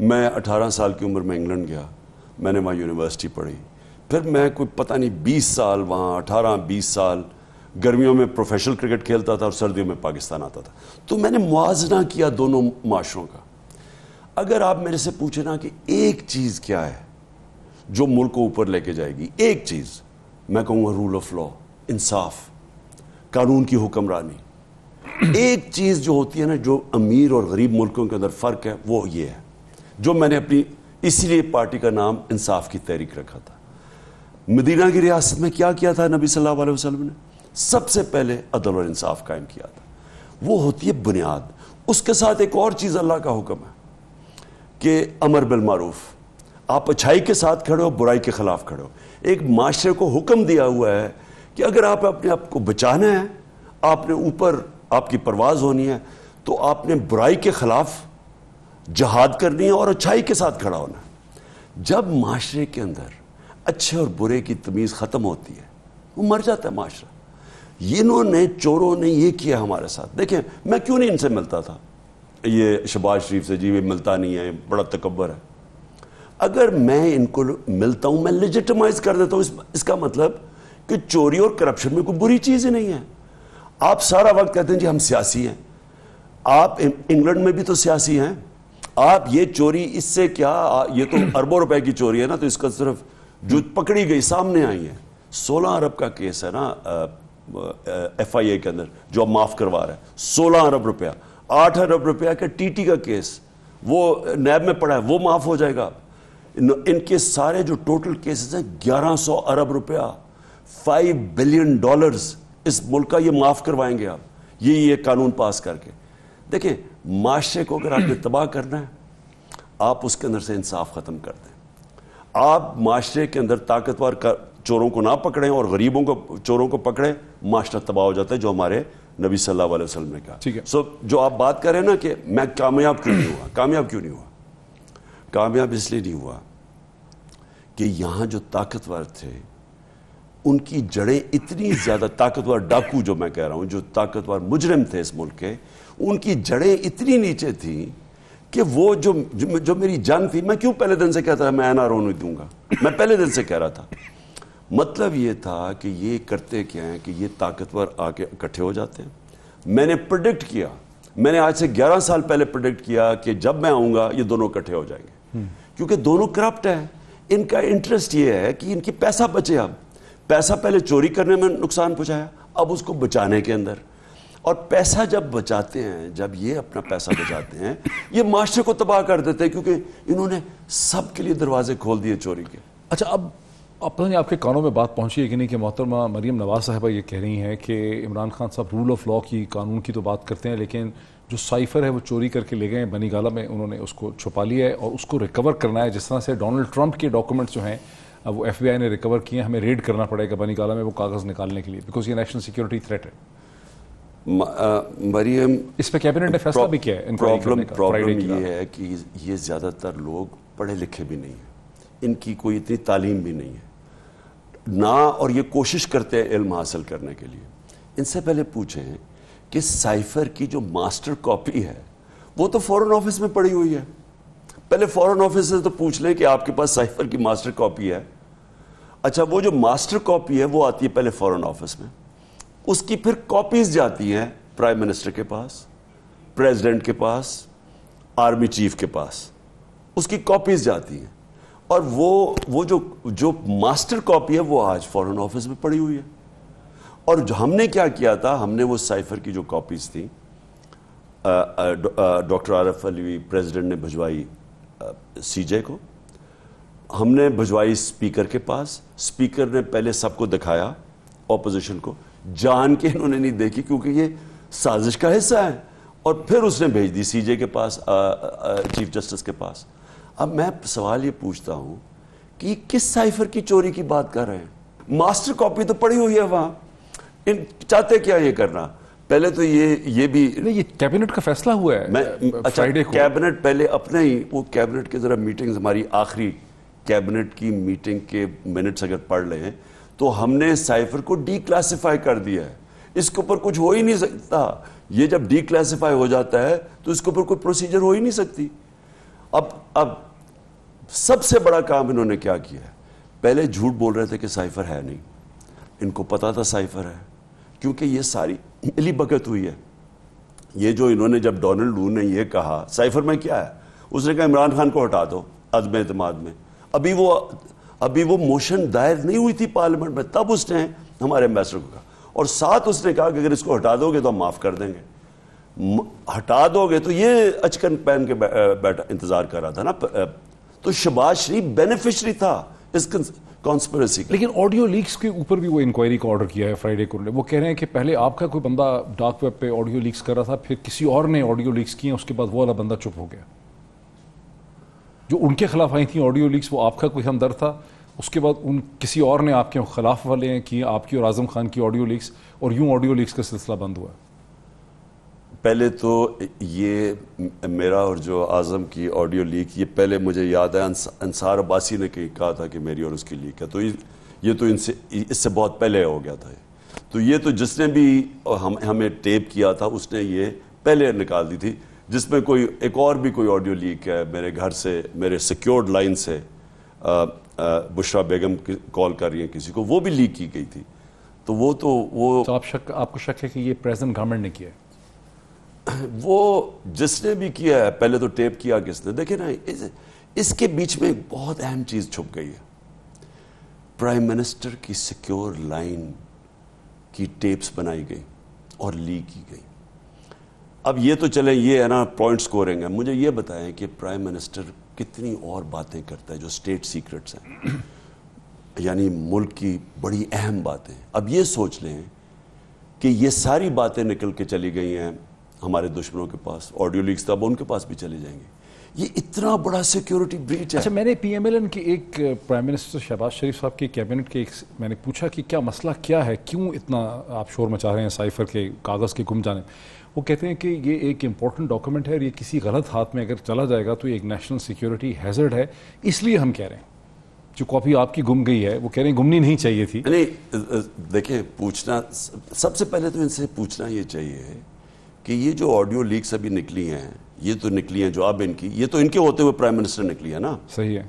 میں 18 سال کی عمر میں انگلینڈ گیا, میں نے وہاں یونیورسٹی پڑھی, پھر میں کوئی پتہ نہیں 20 سال وہاں 18-20 سال گرمیوں میں پروفیشنل کرکٹ کھیلتا تھا اور سردیوں میں پاکستان آتا تھا. تو میں نے موازنہ کیا دونوں معاشروں کا. اگر آپ میرے سے پوچھیں نا کہ ایک چیز کیا ہے جو ملک کو اوپر لے کے جائے گی, ایک چیز میں کہوں گا رول آف لا, انصاف, قانون کی حکمرانی. ایک چیز جو ہوتی ہے نا, جو امیر اور غریب ملکوں کے اندر فرق ہے, وہ یہ ہے جو میں نے اپنی اسی لیے پارٹی کا نام انصاف کی تحریک رکھا تھا. مدینہ کی ریاست میں کیا کیا تھا نبی صلی اللہ علیہ وسلم نے؟ سب سے پہلے عدل اور انصاف قائم کیا تھا. وہ ہوتی ہے بنیاد. اس کے ساتھ ایک اور چیز اللہ کا حکم ہے کہ امر بالمعروف, آپ اچھائی کے ساتھ کھڑے ہو, برائی کے خلاف کھڑے ہو. ایک معاشرے کو حکم دیا ہوا ہے کہ اگر آپ اپنے آپ کو بچانا ہے, آپ نے اوپر آپ کی پرواز ہونی ہے, تو آپ نے برائی کے خلاف جہاد کرنی ہے اور اچھائی کے ساتھ کھڑا ہونا ہے. جب معاشرے کے اندر اچھے اور برے کی تمیز ختم ہوتی ہے, وہ مر جاتا ہے معاشرہ. انہوں نے, چوروں نے یہ کیا ہمارے ساتھ. دیکھیں میں کیوں نہیں ان سے ملتا تھا, یہ شہباز شریف سے, جی یہ ملتا نہیں ہے, بڑا تکبر ہے. اگر میں ان کو ملتا ہوں, میں لیجیٹمائز کر دیتا ہوں. اس کا مطلب کہ چوری اور کرپشن میں کوئی بری چیز ہی نہیں ہے. آپ سارا وقت کہتے ہیں جی ہم سیاسی ہیں. آپ انگلینڈ میں بھی تو سیاسی ہیں. آپ یہ چوری اس سے کیا, یہ تو اربوں روپے کی چوری ہے نا, تو اس کا صرف جو پکڑی گئی سامنے آئی ہے. 16 ارب کا کیس ہے نا ایف آئی اے کے اندر جو اب معاف کروا رہا ہے. 16 ارب روپیہ, 8 ارب روپیہ کا ٹی ٹی کا کیس وہ نیب میں پڑا ہے, وہ معاف ہو جائے گا. ان کے سارے جو ٹوٹل کیسز ہیں 1100 ارب روپیہ, $5 بلین اس ملک کا, یہ معاف کروائیں گے آپ یہ قانون پاس کر کے. دیکھیں معاشرے کو اگر آپ نے تباہ کرنا ہے, آپ اس کے اندر سے انصاف ختم کر دیں. آپ معاشرے کے اندر طاقتور چوروں کو نہ پکڑیں اور غریبوں کو, چوروں کو پکڑیں, معاشرہ تباہ ہو جاتا ہے, جو ہمارے نبی صلی اللہ علیہ وسلم نے کہا. سو جو آپ بات کر رہے ہیں نا کہ میں کامیاب کیوں نہیں ہوا, کامیاب کیوں نہیں ہوا؟ کامیاب اس لیے نہیں ہوا کہ یہاں جو طاقتور تھے ان کی جڑیں اتنی زیادہ, طاقتور ڈاکو جو میں کہہ رہا ہوں, جو طاقتور مجرم تھے اس ملک کے, ان کی جڑیں اتنی نیچے تھیں کہ وہ جو میری جنگ تھی, میں کیوں پہلے دن سے کہتا تھا میں این آر او نہیں دوں گا, میں پہلے دن سے کہہ رہا تھا. مطلب یہ تھا کہ یہ کرتے کیا ہیں کہ یہ طاقتور آ کے اکٹھے ہو جاتے ہیں. میں نے پریڈکٹ کیا, میں نے آج سے 11 سال پہلے پریڈکٹ کیا کہ جب میں آؤں گا یہ دونوں اکٹھے ہو جائیں گے, کیونکہ دونوں کرپٹ ہیں. ان کا انٹرسٹ یہ ہے کہ ان کی پیسہ بچے. اب پیسہ پہلے چوری کرنے میں نقصان پہنچایا, اب اس کو بچانے کے اندر, اور پیسہ جب بچاتے ہیں, جب یہ اپنا پیسہ بچاتے ہیں, یہ معاشرے کو تباہ کر دیتے ہیں, کیونکہ انہوں نے سب کے لیے دروازے کھول دیے چوری کے. اچھا, اب پتہ نہیں آپ کے کانوں میں بات پہنچی ہے کہ نہیں کہ محترمہ مریم نواز صاحبہ یہ کہہ رہی ہیں کہ عمران خان صاحب رول آف لا کی, قانون کی تو بات کرتے ہیں, لیکن جو سائفر ہے وہ چوری کر کے لے گئے ہیں بنی گالہ میں, انہوں نے اس کو چھپا لیا ہے اور اس کو ریکور کرنا ہے. جس طرح سے ڈونلڈ ٹرمپ کے ڈاکومنٹس جو ہیں وہ ایف بی آئی نے ریکور کیے ہیں, ہمیں ریڈ کرنا پڑے گا بنی گالہ میں وہ کاغذ نکالنے کے لیے, بیکاز یہ نیشنل سیکورٹی تھریٹ ہے. مریم, اس پہ کیبنٹ نے فیصلہ بھی کیا ہے. پرابلم یہ ہے کہ یہ زیادہ تر لوگ پڑھے لکھے بھی نہیں ہیں, ان کی کوئی اتنی تعلیم بھی نہیں ہے نہ, اور یہ کوشش کرتے ہیں علم حاصل کرنے کے لیے. ان سے پہلے پوچھیں کہ سائفر کی جو ماسٹر کاپی ہے وہ تو فورن آفس میں پڑی ہوئی ہے. پہلے فورن آفس سے تو پوچھ لیں کہ آپ کے پاس سائفر کی ماسٹر کاپی ہے. اچھا, وہ جو ماسٹر کاپی ہے وہ آتی ہے پہلے فورن آفس میں, اس کی پھر کاپیز جاتی ہیں پرائم منسٹر کے پاس, پریزیڈنٹ کے پاس, آرمی چیف کے پاس, اس کی کاپیز جاتی ہیں. اور وہ جو ماسٹر کاپی ہے وہ آج فورن آفس میں پڑی ہوئی ہے. اور جو ہم نے کیا کیا تھا, ہم نے وہ سائفر کی جو کاپیز تھیں ڈاکٹر عارف علوی پریزیڈنٹ نے بھجوائی سی جے کو, ہم نے بھجوائی اسپیکر کے پاس. اسپیکر نے پہلے سب کو دکھایا, اپوزیشن کو, جان کے انہوں نے نہیں دیکھی کیونکہ یہ سازش کا حصہ ہے, اور پھر اس نے بھیج دی سی جے کے پاس, چیف جسٹس کے پاس. اب میں سوال یہ پوچھتا ہوں کہ کس سائفر کی چوری کی بات کر رہے ہیں؟ ماسٹر کاپی تو پڑی ہوئی ہے وہاں, ان چاہتے کیا یہ کرنا؟ پہلے تو یہ بھی یہ کیبنٹ کا فیصلہ ہوا ہے. اچھا, کیبنٹ پہلے اپنے ہی, وہ کیبنٹ کے ذرا میٹنگز, ہماری آخری کیبنٹ کی میٹنگ کے منٹس اگر پڑھ لیں تو ہم نے سائفر کو ڈی کلاسیفائی کر دیا ہے. اس کے اوپر کچھ ہو ہی نہیں سکتا. یہ جب ڈی کلاسیفائی ہو جاتا ہے تو اس کے اوپر کوئی پروسیجر ہو ہی نہیں سکتی. اب سب سے بڑا کام انہوں نے کیا کیا ہے؟ پہلے جھوٹ بول رہے تھے کہ سائفر ہے نہیں، ان کو پتا تھا سائفر ہے، کیونکہ یہ ساری ملی بھگت ہوئی ہے. یہ جو انہوں نے جب ڈونلڈ لو نے یہ کہا سائفر میں کیا ہے، اس نے کہا عمران خان کو ہٹا دو عدم اعتماد میں. ابھی وہ موشن دائر نہیں ہوئی تھی پارلیمنٹ میں، تب اس نے ہمارے ایمبیسڈر کو کہا، اور ساتھ اس نے کہا کہ اگر اس کو ہٹا دو گے تو ہم معاف کر دیں گے. ہٹا دو گے تو یہ اچکن پہن کے بیٹھا انتظار کر رہا تھا نا. تو شہباز شریف بینیفیشری تھا اس کانسپریسی کا. لیکن آڈیو لیکس کے اوپر بھی وہ انکوائری کا آرڈر کیا ہے فرائیڈے کو. وہ کہہ رہے ہیں کہ پہلے آپ کا کوئی بندہ ڈارک ویب پہ آڈیو لیکس کر رہا تھا، پھر کسی اور نے آڈیو لیکس کیے، اس کے بعد وہ والا بندہ چپ ہو گیا. جو ان کے خلاف آئی تھیں آڈیو لیکس، وہ آپ کا کوئی ہمدرد تھا، اس کے بعد کسی اور نے آپ کے خلاف والے ہیں کیے، آپ کی اور اعظم خان کی آڈیو لیکس، اور یوں آڈیو لیکس کا سلسلہ بند ہوا. پہلے تو یہ میرا اور جو اعظم کی آڈیو لیک، یہ پہلے مجھے یاد ہے انصار عباسی نے کہا تھا کہ میری اور اس کی لیک ہے، تو یہ تو اس سے بہت پہلے ہو گیا تھا. تو یہ تو جس نے بھی ہمیں ٹیپ کیا تھا اس نے یہ پہلے نکال دی تھی. جس میں ایک اور بھی کوئی آڈیو لیک ہے میرے گھر سے، میرے سیکیورڈ لائن سے بشرا بیگم کال کر رہی ہیں کسی کو، وہ بھی لیک کی گئی تھی. تو وہ آپ کو شک ہے کہ یہ پریزنٹ گورنمنٹ نے کیا ہے؟ وہ جس نے بھی کیا ہے، پہلے تو ٹیپ کیا کس نے. دیکھیں نا، اس کے بیچ میں ایک بہت اہم چیز چھپ گئی ہے. پرائم منسٹر کی سیکیور لائن کی ٹیپس بنائی گئی اور لیک کی گئی. اب یہ تو چلیں، یہ ہے نا پوائنٹ سکورنگ ہے. مجھے یہ بتائیں کہ پرائم منسٹر کتنی اور باتیں کرتا ہے جو اسٹیٹ سیکرٹس ہیں، یعنی ملک کی بڑی اہم باتیں. اب یہ سوچ لیں کہ یہ ساری باتیں نکل کے چلی گئی ہیں ہمارے دشمنوں کے پاس، آڈیو لیکس تھا، اب ان کے پاس بھی چلے جائیں گے. یہ اتنا بڑا سیکیورٹی بریچ ہے. اچھا، میں نے پی ایم ایل این کی ایک پرائم منسٹر شہباز شریف صاحب کے کیبنٹ کے میں نے پوچھا کہ کیا مسئلہ کیا ہے، کیوں اتنا آپ شور مچا رہے ہیں سائفر کے کاغذ کے گم جانے. وہ کہتے ہیں کہ یہ ایک امپورٹنٹ ڈاکومنٹ ہے اور یہ کسی غلط ہاتھ میں اگر چلا جائے گا تو یہ ایک نیشنل سیکیورٹی ہیزرڈ ہے، اس لیے ہم کہہ رہے ہیں. جو کاپی آپ کی گم گئی ہے، وہ کہہ رہے ہیں گمنی نہیں چاہیے تھی. نہیں، دیکھیں، پوچھنا سب سے پہلے تو ان سے پوچھنا یہ چاہیے کہ یہ جو آڈیو لیکس ابھی نکلی ہیں، یہ تو نکلی ہیں جو اب ان کی، یہ تو ان کے ہوتے ہوئے پرائم منسٹر نکلی ہے نا. صحیح ہے.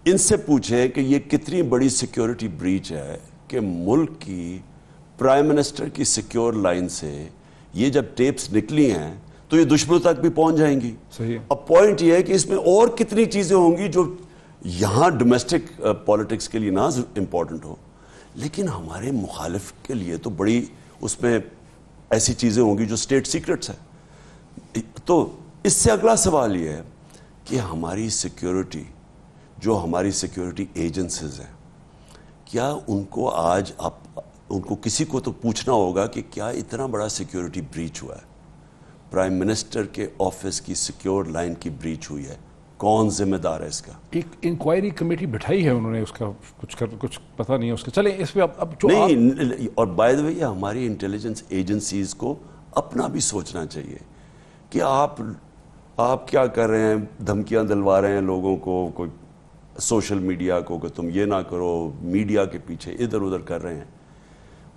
ان سے پوچھیں کہ یہ کتنی بڑی سیکیورٹی بریچ ہے کہ ملک کی پرائم منسٹر کی سیکیور لائن سے یہ جب ٹیپس نکلی ہیں تو یہ دشمنوں تک بھی پہنچ جائیں گی. صحیح ہے. اب پوائنٹ یہ ہے کہ اس میں اور کتنی چیزیں ہوں گی جو یہاں ڈومیسٹک پالیٹکس کے لیے نہ امپورٹنٹ ہو، لیکن ہمارے مخالف کے لیے تو بڑی اس میں ایسی چیزیں ہوں گی جو اسٹیٹ سیکرٹس ہیں. تو اس سے اگلا سوال یہ ہے کہ ہماری سیکیورٹی، جو ہماری سیکیورٹی ایجنسیز ہیں، کیا ان کو آج ان کو کسی کو تو پوچھنا ہوگا کہ کیا اتنا بڑا سیکیورٹی بریچ ہوا ہے، پرائم منسٹر کے آفس کی سیکیور لائن کی بریچ ہوئی ہے، کون ذمہ دار ہے اس کا؟ ایک انکوائری کمیٹی بٹھائی ہے انہوں نے، اس کا کچھ پتہ نہیں ہے اس کا. چلیں اس پہ اب جو نہیں، اور بائی دا وے ہماری انٹیلیجنس ایجنسیز کو اپنا بھی سوچنا چاہیے کہ آپ کیا کر رہے ہیں. دھمکیاں دلوا رہے ہیں لوگوں کو، کوئی سوشل میڈیا کو کہ تم یہ نہ کرو، میڈیا کے پیچھے ادھر ادھر کر رہے ہیں.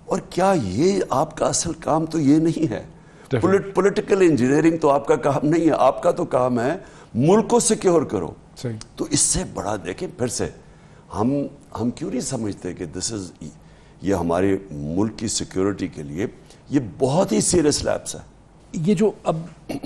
اور کیا یہ آپ کا اصل کام تو یہ نہیں ہے؟ پولیٹیکل انجینئرنگ تو آپ کا کام نہیں ہے. آپ کا تو کام ہے ملک کو سیکیور کرو. تو اس سے بڑا دیکھیں، پھر سے ہم کیوں نہیں سمجھتے کہ یہ ہمارے ملک کی سیکیورٹی کے لیے یہ بہت ہی سیریس لیپس ہے. یہ جو اب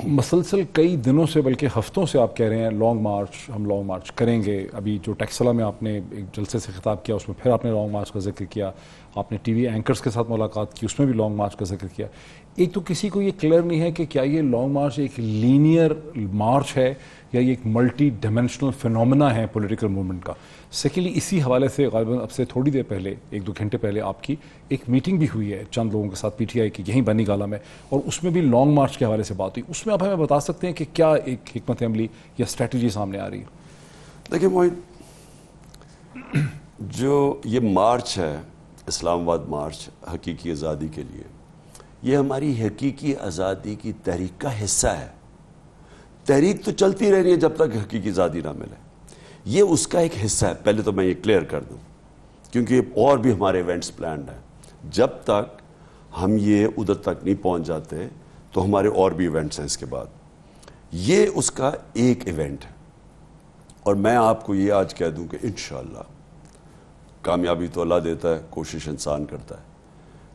مسلسل کئی دنوں سے بلکہ ہفتوں سے آپ کہہ رہے ہیں لانگ مارچ، ہم لانگ مارچ کریں گے. ابھی جو ٹیکسلا میں آپ نے ایک جلسے سے خطاب کیا، اس میں پھر آپ نے لانگ مارچ کا ذکر کیا. آپ نے ٹی وی اینکرز کے ساتھ ملاقات کی، اس میں بھی لانگ مارچ کا ذکر کیا. ایک تو کسی کو یہ کلیئر نہیں ہے کہ کیا یہ لانگ مارچ ایک لینئر مارچ ہے یا یہ ایک ملٹی ڈائمینشنل فینومینا ہے پولیٹیکل موومنٹ کا. سیکنڈلی، اسی حوالے سے غالباً اب سے تھوڑی دیر پہلے، 1-2 گھنٹے پہلے، آپ کی ایک میٹنگ بھی ہوئی ہے چند لوگوں کے ساتھ پی ٹی آئی کی، یہیں بنی گالہ میں، اور اس میں بھی لانگ مارچ کے حوالے سے بات ہوئی. اس میں آپ ہمیں بتا سکتے ہیں کہ کیا ایک حکمت عملی یا اسٹریٹجی سامنے آ رہی ہے؟ دیکھیں موہن، جو یہ مارچ ہے، اسلام آباد مارچ حقیقی آزادی کے لیے، یہ ہماری حقیقی آزادی کی تحریک کا حصہ ہے. تحریک تو چلتی رہ رہی ہے جب تک حقیقی آزادی نہ ملے. یہ اس کا ایک حصہ ہے. پہلے تو میں یہ کلیئر کر دوں، کیونکہ اور بھی ہمارے ایونٹس پلانڈ ہیں. جب تک ہم یہ ادھر تک نہیں پہنچ جاتے تو ہمارے اور بھی ایونٹس ہیں اس کے بعد. یہ اس کا ایک ایونٹ ہے. اور میں آپ کو یہ آج کہہ دوں کہ انشاءاللہ کامیابی تو اللہ دیتا ہے، کوشش انسان کرتا ہے،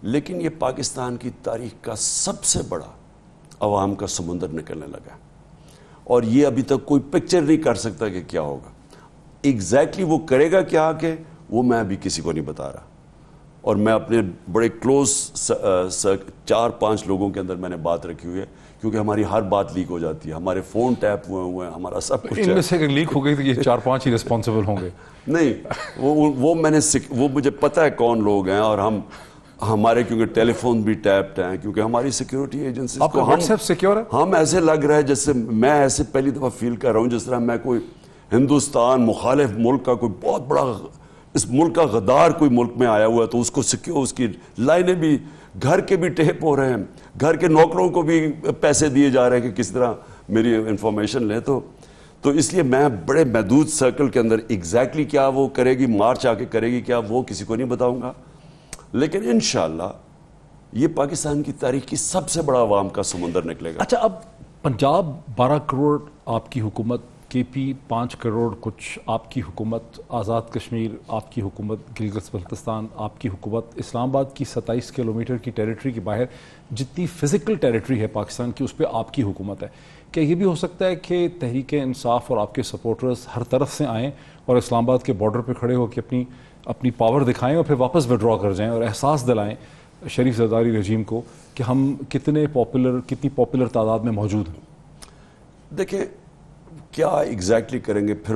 لیکن یہ پاکستان کی تاریخ کا سب سے بڑا عوام کا سمندر نکلنے لگا ہے، اور یہ ابھی تک کوئی پکچر نہیں کر سکتا کہ کیا ہوگا ایگزیکٹلی وہ کرے گا کیا آگے، وہ میں ابھی کسی کو نہیں بتا رہا. اور میں اپنے بڑے کلوز 4-5 لوگوں کے اندر میں نے بات رکھی ہوئی ہے، کیونکہ ہماری ہر بات لیک ہو جاتی ہے، ہمارے فون ٹیپ ہوئے ہیں، ہمارا سب کچھ. ان میں سے اگر لیک ہو گئی تو یہ 4-5 ہی ریسپانسبل ہوں گے. نہیں، وہ مجھے پتا ہے کون لوگ ہیں، اور ہمارے کیونکہ ٹیلی فون بھی ٹیپڈ ہیں، کیونکہ ہماری سیکیورٹی ایجنسیز آپ کا واٹس ایپ سیکیور ہے؟ ہم ایسے لگ رہا ہے جیسے میں ایسے پہلی دفعہ فیل کر رہا ہوں جس طرح میں کوئی ہندوستان مخالف ملک کا کوئی بہت بڑا، اس ملک کا غدار کوئی ملک میں آیا ہوا ہے، تو اس کو اس کی لائنیں بھی، گھر کے بھی ٹیپ ہو رہے ہیں، گھر کے نوکروں کو بھی پیسے دیے جا رہے ہیں کہ کس طرح میری انفارمیشن لیں. تو اس لیے میں بڑے محدود سرکل کے اندر ایگزیکٹلی کیا وہ کرے گی، مارچ آ کے کرے گی کیا، وہ کسی کو نہیں بتاؤں گا، لیکن انشاءاللہ یہ پاکستان کی تاریخ کی سب سے بڑا عوام کا سمندر نکلے گا. اچھا، اب پنجاب 12 کروڑ آپ کی حکومت، کے پی 5 کروڑ کچھ آپ کی حکومت، آزاد کشمیر آپ کی حکومت، گلگت بلتستان آپ کی حکومت، اسلام آباد کی 27 کلومیٹر کی ٹیریٹری کے باہر جتنی فزیکل ٹیریٹری ہے پاکستان کی، اس پہ آپ کی حکومت ہے. کیا یہ بھی ہو سکتا ہے کہ تحریک انصاف اور آپ کے سپورٹرز ہر طرف سے آئیں اور اسلام آباد کے بارڈر پہ کھڑے ہو کے اپنی پاور دکھائیں اور پھر واپس وڈرا کر جائیں اور احساس دلائیں شریف زرداری رجیم کو کہ ہم کتنی پاپولر تعداد میں موجود ہیں؟ دیکھیں کیا ایگزیکٹلی کریں گے پھر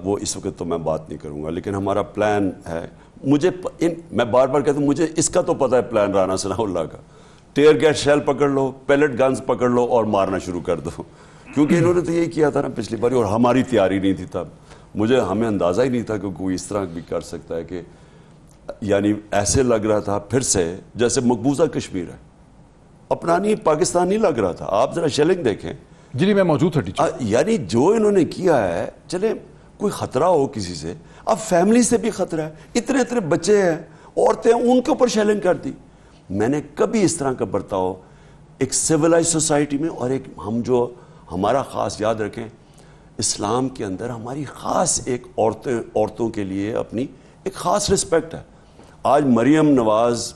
وہ اس وقت تو میں بات نہیں کروں گا، لیکن ہمارا پلان ہے. میں بار بار کہتا ہوں مجھے اس کا تو پتہ ہے پلان رانا ثناء اللہ کا، ٹیئر گیس شیل پکڑ لو، پیلٹ گنز پکڑ لو اور مارنا شروع کر دو، کیونکہ انہوں نے تو یہی کیا تھا نا پچھلی باری، اور ہماری تیاری نہیں تھی تب، ہمیں اندازہ ہی نہیں تھا کہ کوئی اس طرح بھی کر سکتا ہے. کہ یعنی ایسے لگ رہا تھا پھر سے جیسے مقبوضہ کشمیر ہے، اپنا نہیں پاکستان نہیں لگ رہا تھا. آپ ذرا شیلنگ دیکھیں. جی میں موجود تھا. یعنی جو انہوں نے کیا ہے، چلے کوئی خطرہ ہو کسی سے، اب فیملی سے بھی خطرہ ہے، اتنے بچے ہیں، عورتیں ہیں، ان کے اوپر شیلنگ کر دی. میں نے کبھی اس طرح کا برتاؤ ایک سیولائز سوسائٹی میں، اور ایک ہمارا خاص یاد رکھیں اسلام کے اندر ہماری خاص ایک عورتوں کے لیے اپنی ایک خاص رسپیکٹ ہے. آج مریم نواز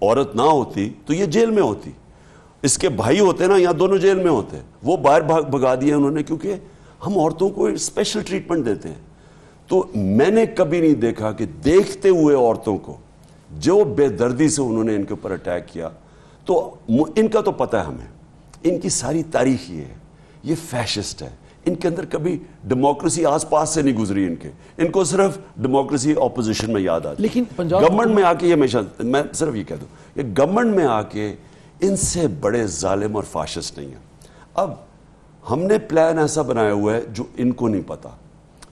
عورت نہ ہوتی تو یہ جیل میں ہوتی، اس کے بھائی ہوتے نا، یا دونوں جیل میں ہوتے. وہ باہر بھگا دیا انہوں نے، کیونکہ ہم عورتوں کو اسپیشل ٹریٹمنٹ دیتے ہیں. تو میں نے کبھی نہیں دیکھا کہ دیکھتے ہوئے عورتوں کو جو بے دردی سے انہوں نے ان کے اوپر اٹیک کیا. تو ان کا تو پتہ ہے ہمیں، ان کی ساری تاریخ یہ ہے، یہ فیشسٹ ہے. ان کے اندر کبھی ڈیموکریسی آس پاس سے نہیں گزری. ان کو صرف ڈیموکریسی اپوزیشن میں یاد آتی. لیکن گورنمنٹ میں آ کے یہ ہمیشہ، میں صرف یہ کہہ دوں، یہ گورنمنٹ میں آ کے ان سے بڑے ظالم اور فاشسٹ نہیں ہیں. اب ہم نے پلان ایسا بنایا ہوا ہے جو ان کو نہیں پتا.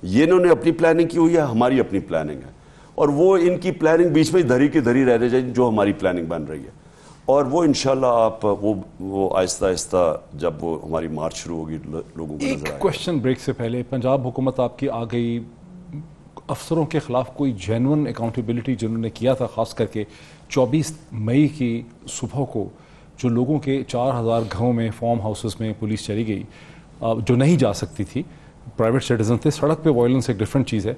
یہ انہوں نے اپنی پلاننگ کی ہوئی ہے، ہماری اپنی پلاننگ ہے، اور وہ ان کی پلاننگ بیچ میں دھری کی دھری رہ جائے جو ہماری پلاننگ بن رہی ہے. اور وہ انشاءاللہ آپ وہ آہستہ آہستہ جب وہ ہماری مارچ شروع ہوگی لوگوں کو نظر آئے گا. ایک کوشچن بریک سے پہلے، پنجاب حکومت آپ کی آ گئی، افسروں کے خلاف کوئی جینون اکاؤنٹیبلٹی جنہوں نے کیا تھا، خاص کر کے 24 مئی کی صبح کو جو لوگوں کے 4000 گھروں میں فارم ہاؤسز میں پولیس چلی گئی جو نہیں جا سکتی تھی، پرائیویٹ سٹیزن تھے، سڑک پہ وائلنس ایک ڈفرینٹ چیز ہے.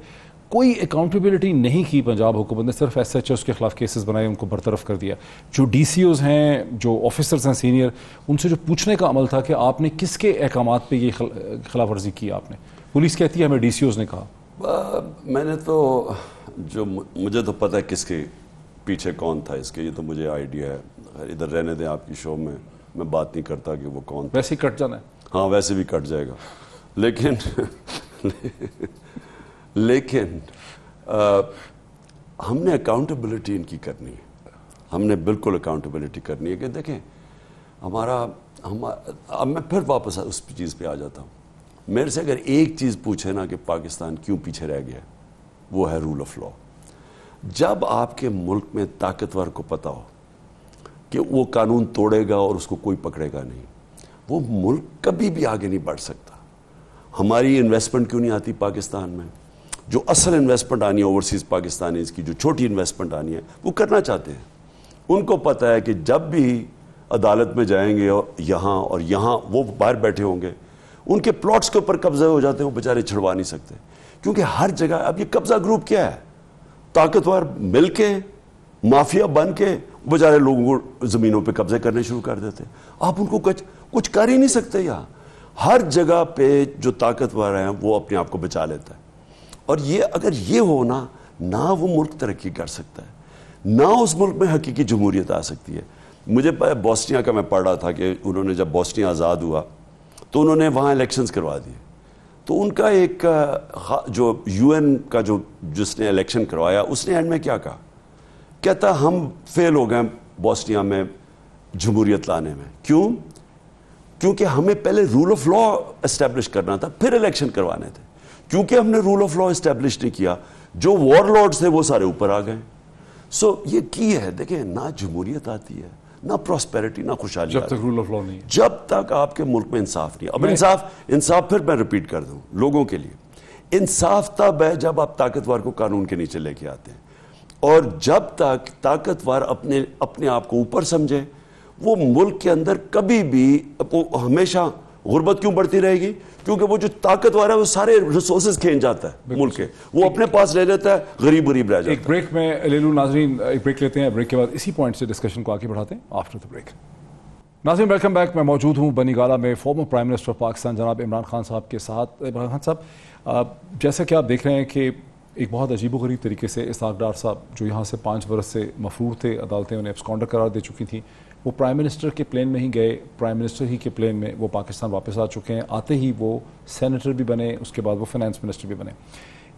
کوئی اکاؤنٹیبلٹی نہیں کی پنجاب حکومت نے، صرف ایس ایچ اوز کے خلاف کیسز بنائے، ان کو برطرف کر دیا. جو ڈی سی اوز ہیں، جو آفیسرز ہیں سینئر، ان سے جو پوچھنے کا عمل تھا کہ آپ نے کس کے احکامات پہ یہ خلاف ورزی کی آپ نے، پولیس کہتی ہے ہمیں ڈی سی اوز نے کہا. میں نے تو مجھے تو پتہ ہے کس کے پیچھے کون تھا اس کے، یہ تو مجھے آئیڈیا ہے. ادھر رہنے دیں آپ کی شو میں بات نہیں کرتا کہ وہ کون تھا. ویسے ہی کٹ جانا ہے. ہاں ویسے بھی کٹ جائے گا، لیکن ہم نے اکاؤنٹیبلٹی ان کی کرنی ہے. ہم نے بالکل اکاؤنٹیبلٹی کرنی ہے کہ دیکھیں اب میں پھر واپس اس چیز پہ آ جاتا ہوں. میرے سے اگر ایک چیز پوچھے نا کہ پاکستان کیوں پیچھے رہ گیا، وہ ہے رول آف لا. جب آپ کے ملک میں طاقتور کو پتہ ہو کہ وہ قانون توڑے گا اور اس کو کوئی پکڑے گا نہیں، وہ ملک کبھی بھی آگے نہیں بڑھ سکتا. ہماری انویسٹمنٹ کیوں نہیں آتی پاکستان میں؟ جو اصل انویسٹمنٹ آنی ہے اوورسیز پاکستانیز کی، جو چھوٹی انویسٹمنٹ آنی ہے، وہ کرنا چاہتے ہیں. ان کو پتہ ہے کہ جب بھی عدالت میں جائیں گے اور یہاں وہ باہر بیٹھے ہوں گے، ان کے پلاٹس کے اوپر قبضے ہو جاتے ہیں, وہ بیچارے چھڑوا نہیں سکتے, کیونکہ ہر جگہ اب یہ قبضہ گروپ کیا ہے, طاقتور مل کے مافیا بن کے بیچارے لوگوں کو زمینوں پہ قبضے کرنے شروع کر دیتے. آپ ان کو کچھ کر ہی نہیں سکتے. یہاں ہر جگہ پہ جو طاقتور ہیں وہ اپنے آپ کو بچا لیتا ہے. اور یہ اگر یہ ہو نہ وہ ملک ترقی کر سکتا ہے, نہ اس ملک میں حقیقی جمہوریت آ سکتی ہے. مجھے بوسنیا کا میں پڑھ رہا تھا کہ انہوں نے جب بوسنیا آزاد ہوا تو انہوں نے وہاں الیکشنز کروا دیے. تو ان کا ایک جو یو این کا جس نے الیکشن کروایا, اس نے اینڈ میں کیا کہا, کہتا ہم فیل ہو گئے بوسنیا میں جمہوریت لانے میں. کیوں؟ کیونکہ ہمیں پہلے رول آف لا اسٹیبلش کرنا تھا, پھر الیکشن کروانے تھے. کیونکہ ہم نے رول آف لا اسٹیبلش نہیں کیا, جو وار لارڈز تھے وہ سارے اوپر آ گئے. سو یہ کی ہے, دیکھیں نہ جمہوریت آتی ہے, نہ پراسپیرٹی, نہ خوشحالی, جب تک رول آف لا نہیں ہے, جب تک آپ کے ملک میں انصاف نہیں. اب انصاف پھر میں ریپیٹ کر دوں لوگوں کے لیے, انصاف تب ہے جب آپ طاقتور کو قانون کے نیچے لے کے آتے ہیں. اور جب تک طاقتور اپنے آپ کو اوپر سمجھے, وہ ملک کے اندر کبھی بھی ہمیشہ غربت کیوں بڑھتی رہے گی, کیونکہ وہ جو طاقتور ہے وہ سارے ریسورسز کھینچ جاتا ہے ملک کے, وہ اپنے پاس لے لیتا ہے, غریب رہ جاتا ہے. ایک بریک میں لے لوں ناظرین, ایک بریک لیتے ہیں, بریک کے بعد اسی پوائنٹ سے ڈسکشن کو آگے بڑھاتے ہیں آفٹر دا بریک. ناظرین ویلکم بیک, میں موجود ہوں بنی گالہ میں former prime minister of Pakistan جناب عمران خان صاحب کے ساتھ. عمران خان صاحب, جیسا کہ آپ دیکھ رہے ہیں کہ ایک بہت عجیب و غریب طریقے سے اسحاق ڈار صاحب جو یہاں سے 5 برس سے مفرور تھے, عدالتیں انہیں ایبسکانڈر قرار دے چکی تھیں, وہ پرائم منسٹر کے پلین میں ہی گئے, پرائم منسٹر ہی کے پلین میں وہ پاکستان واپس آ چکے ہیں. آتے ہی وہ سینیٹر بھی بنے, اس کے بعد وہ فائنانس منسٹر بھی بنے.